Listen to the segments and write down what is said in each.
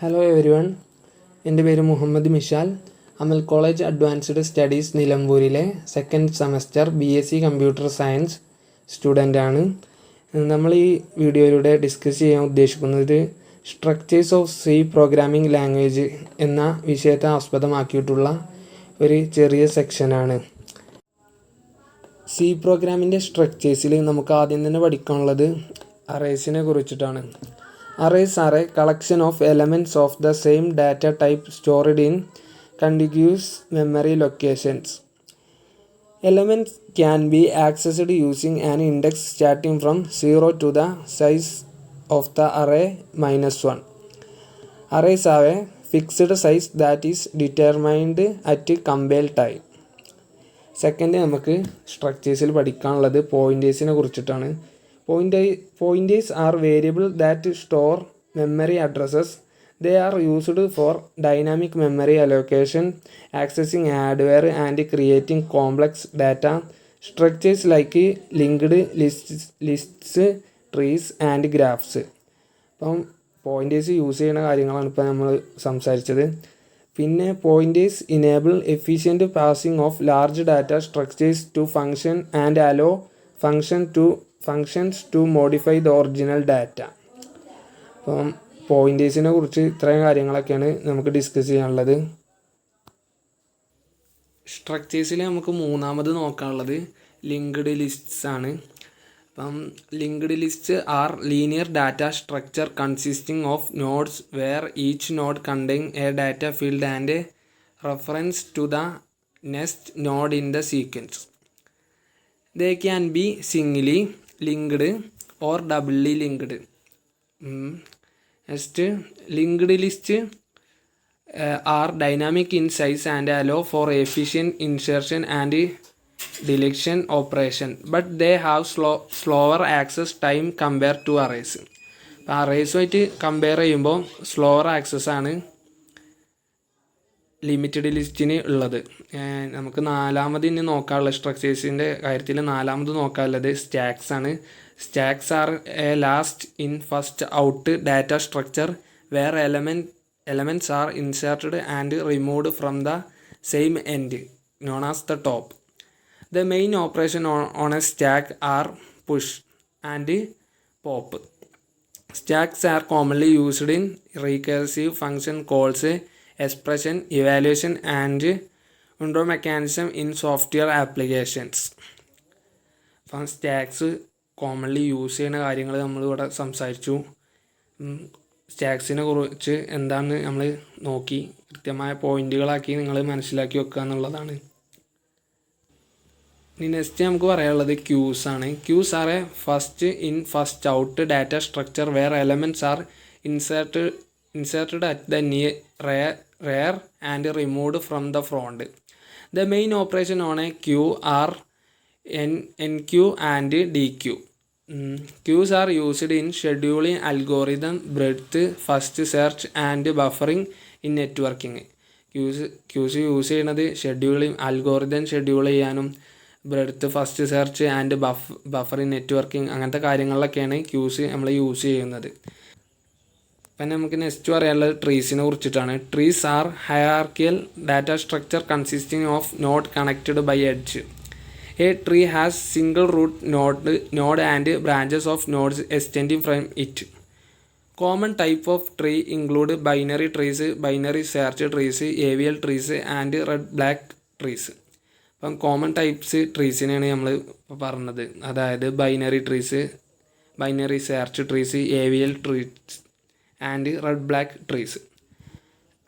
Hello everyone, എൻ്റെ പേര് Muhammad Mishal. Amal college advanced studies നിലമ്പൂരിലെ second semester BSc computer science സ്റ്റുഡൻ്റാണ്. നമ്മൾ ഈ വീഡിയോയിലൂടെ ഡിസ്കസ് ചെയ്യാൻ ഉദ്ദേശിക്കുന്നത് structures of C programming language എന്ന വിഷയത്തെ ആസ്പദമാക്കിയിട്ടുള്ള ഒരു ചെറിയ സെക്ഷനാണ്. C പ്രോഗ്രാമിൻ്റെ സ്ട്രക്ചേഴ്സിൽ നമുക്ക് ആദ്യം തന്നെ പഠിക്കാനുള്ളത് അറേസിനെ കുറിച്ചിട്ടാണ്. Arrays are a collection of elements of the same data type stored in contiguous memory locations. Elements can be accessed using an index starting from 0 to the size of the array -1. Arrays have a fixed size that is determined at compile time. Second നമുക്ക് സ്ട്രക്ചേഴ്സിൽ പഠിക്കാനുള്ളത് പോയിൻറ്റേഴ്സിനെ കുറിച്ചിട്ടാണ്. Pointers are variables that store memory addresses. They are used for dynamic memory allocation, accessing hardware, and creating complex data structures like linked lists, trees, and graphs. അപ്പം pointers use ചെയ്യുന്ന കാര്യങ്ങളാണ് ഇപ്പോൾ നമ്മൾ സംസാരിച്ചത്. പിന്നെ pointers enable efficient passing of large data structures to function and allow functions to modify the original data. അപ്പം പോയിൻറ്റേഴ്സിനെ കുറിച്ച് ഇത്രയും കാര്യങ്ങളൊക്കെയാണ് നമുക്ക് ഡിസ്കസ് ചെയ്യാനുള്ളത്. സ്ട്രക്ചേഴ്സിൽ നമുക്ക് മൂന്നാമത് നോക്കാനുള്ളത് ലിങ്ക്ഡ് ലിസ്റ്റ്സ് ആണ്. അപ്പം linked list are linear data structure consisting of nodes where each node contain a data field and reference to the next node in the sequence. They can be singly linked or doubly linked. Next, linked lists are dynamic in size and allow for efficient insertion and deletion operation, but they have slower access time compared to arrays. അറേസുമായിട്ട് compare ചെയ്യുമ്പോൾ slower access ആണ് limited ലിസ്റ്റിന് ഉള്ളത്. നമുക്ക് നാലാമത് ഇനി നോക്കാനുള്ള സ്ട്രക്ചേഴ്സിൻ്റെ കാര്യത്തിൽ നാലാമത് നോക്കാനുള്ളത് സ്റ്റാക്സ് ആണ്. Stacks are a last in first out data structure where elements are inserted and removed from the same end known as the top. The main operation on a stack are push and pop. Stacks are commonly used in recursive function calls, expression, evaluation, and window mechanism in software applications. അപ്പം stacks commonly use ചെയ്യുന്ന കാര്യങ്ങൾ നമ്മളിവിടെ സംസാരിച്ചു. സ്റ്റാക്സിനെ കുറിച്ച് എന്താണെന്ന് നമ്മൾ നോക്കി കൃത്യമായ പോയിന്റുകളാക്കി നിങ്ങൾ മനസ്സിലാക്കി വെക്കുക എന്നുള്ളതാണ്. ഇനി നെക്സ്റ്റ് നമുക്ക് പറയാനുള്ളത് ക്യൂസ് ആണ്. Queues are a first in first out data structure where elements are inserted at the rear and removed from the front. The main operation on a queue are NQ and DQ. Queues are used in scheduling algorithm, breadth first search, and buffering in networking. Queues use ചെയ്യുന്നത് scheduling algorithm schedule ചെയ്യാനും breadth first search and buffering networking അങ്ങനത്തെ കാര്യങ്ങളിലൊക്കെയാണ് quiz നമ്മൾ use ചെയ്യുന്നത്. പിന്നെ നമുക്ക് next പറയാനുള്ളത് ട്രീസിനെ കുറിച്ചിട്ടാണ്. Trees are hierarchical data structure consisting of node connected by edge. A tree has single root node and branches of nodes extending from it. Common type of tree include binary trees, binary search trees, AVL trees and red black trees. അപ്പം common types ട്രീസിനെയാണ് നമ്മൾ ഇപ്പോൾ പറഞ്ഞത്. അതായത് binary trees, binary search trees, AVL trees and red black trees.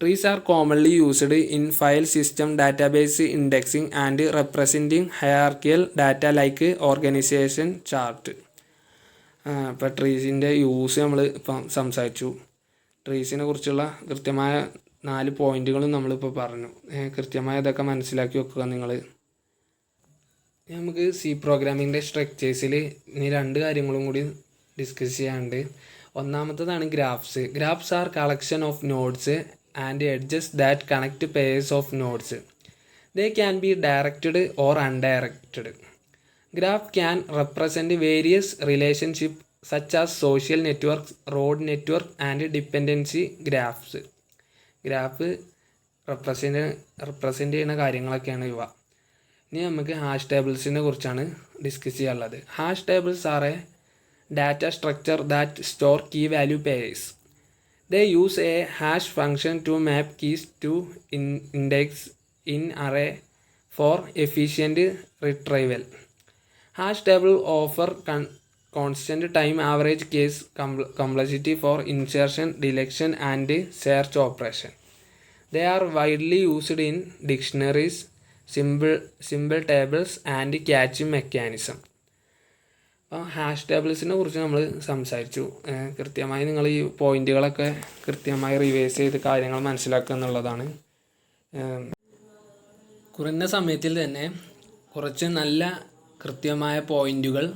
Trees are commonly used in file system database indexing and representing hierarchical data like organization chart. ഇപ്പോൾ ട്രീസിൻ്റെ use നമ്മൾ ഇപ്പം സംസാരിച്ചു. ട്രീസിനെ കുറിച്ചുള്ള കൃത്യമായ 4 പോയിൻറ്റുകളും നമ്മളിപ്പോൾ പറഞ്ഞു. കൃത്യമായ ഇതൊക്കെ മനസ്സിലാക്കി വെക്കുക നിങ്ങൾ. നമുക്ക് C പ്രോഗ്രാമിങ്ങിൻ്റെ സ്ട്രക്ചേഴ്സിൽ ഇനി 2 കാര്യങ്ങളും കൂടി ഡിസ്കസ് ചെയ്യാനുണ്ട്. ഒന്നാമത്തതാണ് graphs. Graphs are collection of nodes and edges that connect pairs of nodes. They can be directed or undirected. Graph can represent various relationship such as social networks, road network and dependency graphs. Graph represent ചെയ്യുന്ന കാര്യങ്ങളൊക്കെയാണ് ഇവ. ഇനി നമുക്ക് hash ടേബിൾസിനെ കുറിച്ചാണ് discuss ചെയ്യാനുള്ളത്. Hash tables are a data structure that store key value pairs. They use a hash function to map keys to index in array for efficient retrieval. Hash table offer constant time average case complexity for insertion, deletion and search operation. They are widely used in dictionaries, symbol tables and caching mechanism. അപ്പോൾ hash ടേബിൾസിനെ കുറിച്ച് നമ്മൾ സംസാരിച്ചു. കൃത്യമായി നിങ്ങൾ ഈ പോയിന്റുകളൊക്കെ കൃത്യമായി revise ചെയ്ത് കാര്യങ്ങൾ മനസ്സിലാക്കുക എന്നുള്ളതാണ്. കുറഞ്ഞ സമയത്തിൽ തന്നെ കുറച്ച് നല്ല കൃത്യമായ പോയിന്റുകൾ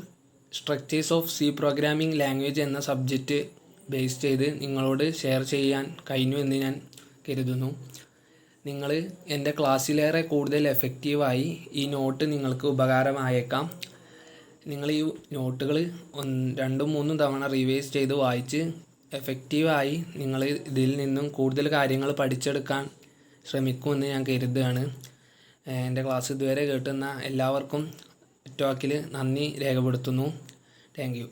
structures of C programming language എന്ന സബ്ജക്റ്റ് ബേസ് ചെയ്ത് നിങ്ങളോട് ഷെയർ ചെയ്യാൻ കഴിഞ്ഞു എന്ന് ഞാൻ കരുതുന്നു. നിങ്ങൾ എൻ്റെ ക്ലാസ്സിലേറെ കൂടുതൽ എഫക്റ്റീവായി ഈ നോട്ട് നിങ്ങൾക്ക് ഉപകാരമായേക്കാം. നിങ്ങൾ ഈ നോട്ടുകൾ 2-3 തവണ റിവൈസ് ചെയ്ത് വായിച്ച് എഫക്റ്റീവായി നിങ്ങൾ ഇതിൽ നിന്നും കൂടുതൽ കാര്യങ്ങൾ പഠിച്ചെടുക്കാൻ ശ്രമിക്കുമെന്ന് ഞാൻ കരുതുകയാണ്. എൻ്റെ ക്ലാസ് ഇതുവരെ കേട്ടുന്ന എല്ലാവർക്കും ഒറ്റ വാക്കിൽ നന്ദി രേഖപ്പെടുത്തുന്നു. Thank you.